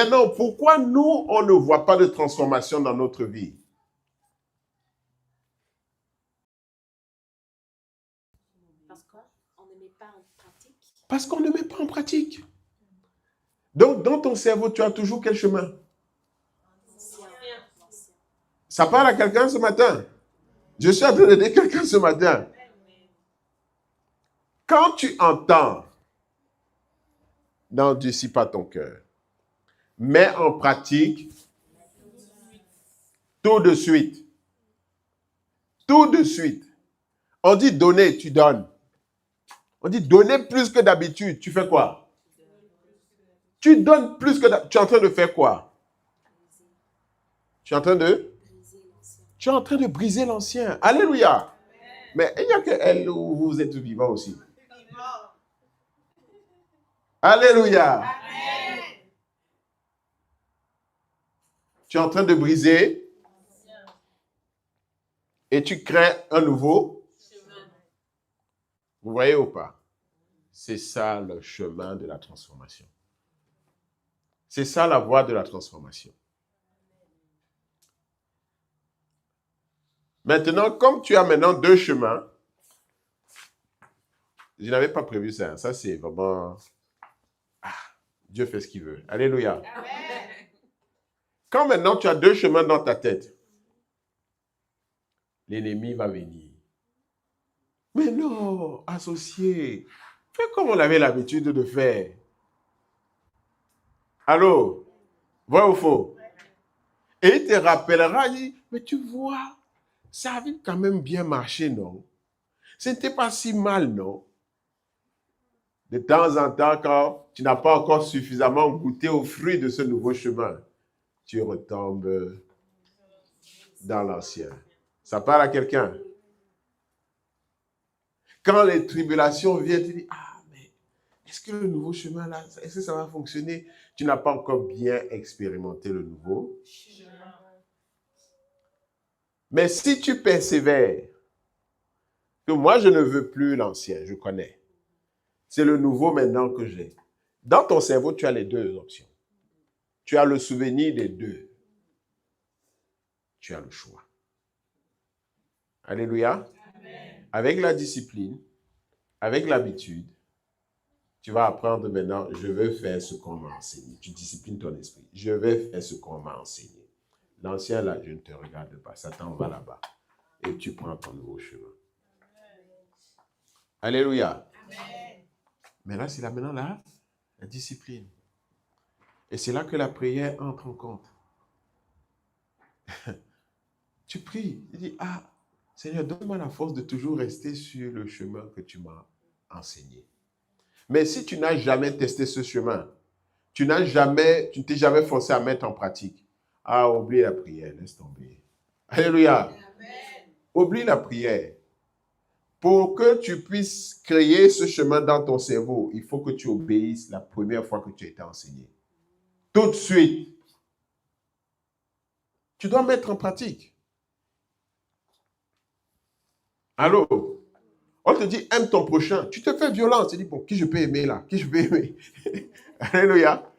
Maintenant, pourquoi nous, on ne voit pas de transformation dans notre vie? Parce qu'on ne met pas en pratique. Donc, dans ton cerveau, tu as toujours quel chemin? Ça parle à quelqu'un ce matin? Je suis en train d'aider quelqu'un ce matin. Quand tu entends, n'endurcis pas ton cœur. Mets en pratique tout de suite. Tout de suite. On dit donner, tu donnes. On dit donner plus que d'habitude. Tu fais quoi? Tu donnes plus que d'habitude. Tu es en train de faire quoi? Tu es en train de? Tu es en train de briser l'ancien. Alléluia. Mais il n'y a que elle où vous êtes vivant aussi. Alléluia. Tu es en train de briser et tu crées un nouveau chemin. Vous voyez ou pas? C'est ça le chemin de la transformation. C'est ça la voie de la transformation. Maintenant, comme tu as maintenant deux chemins, je n'avais pas prévu ça. Ça, c'est vraiment... Ah, Dieu fait ce qu'il veut. Alléluia. Amen. Quand maintenant tu as deux chemins dans ta tête, l'ennemi va venir. Mais non, associé, fais comme on avait l'habitude de faire. Allô? Vrai ou faux? Et il te rappellera, il dit, mais tu vois, ça avait quand même bien marché, non? Ce n'était pas si mal, non? De temps en temps, quand tu n'as pas encore suffisamment goûté aux fruits de ce nouveau chemin, tu retombes dans l'ancien. Ça parle à quelqu'un? Quand les tribulations viennent, tu dis, ah, mais est-ce que le nouveau chemin là, est-ce que ça va fonctionner? Tu n'as pas encore bien expérimenté le nouveau chemin. Mais si tu persévères, que moi je ne veux plus l'ancien, je connais. C'est le nouveau maintenant que j'ai. Dans ton cerveau, tu as les deux options. Tu as le souvenir des deux. Tu as le choix. Alléluia. Amen. Avec la discipline, avec l'habitude, tu vas apprendre maintenant, je veux faire ce qu'on m'a enseigné. Tu disciplines ton esprit. Je vais faire ce qu'on m'a enseigné. L'ancien là, je ne te regarde pas. Satan va là-bas. Et tu prends ton nouveau chemin. Alléluia. Amen. Mais là, c'est là maintenant la discipline. Et c'est là que la prière entre en compte. Tu pries, tu dis, ah, Seigneur, donne-moi la force de toujours rester sur le chemin que tu m'as enseigné. Mais si tu n'as jamais testé ce chemin, tu ne t'es jamais forcé à mettre en pratique. Ah, oublie la prière, laisse tomber. Alléluia. Amen. Oublie la prière. Pour que tu puisses créer ce chemin dans ton cerveau, il faut que tu obéisses la première fois que tu as été enseigné. Tout de suite. Tu dois mettre en pratique. Allô? On te dit, aime ton prochain. Tu te fais violence. Tu dis, bon, qui je peux aimer là? Qui je peux aimer? Alléluia.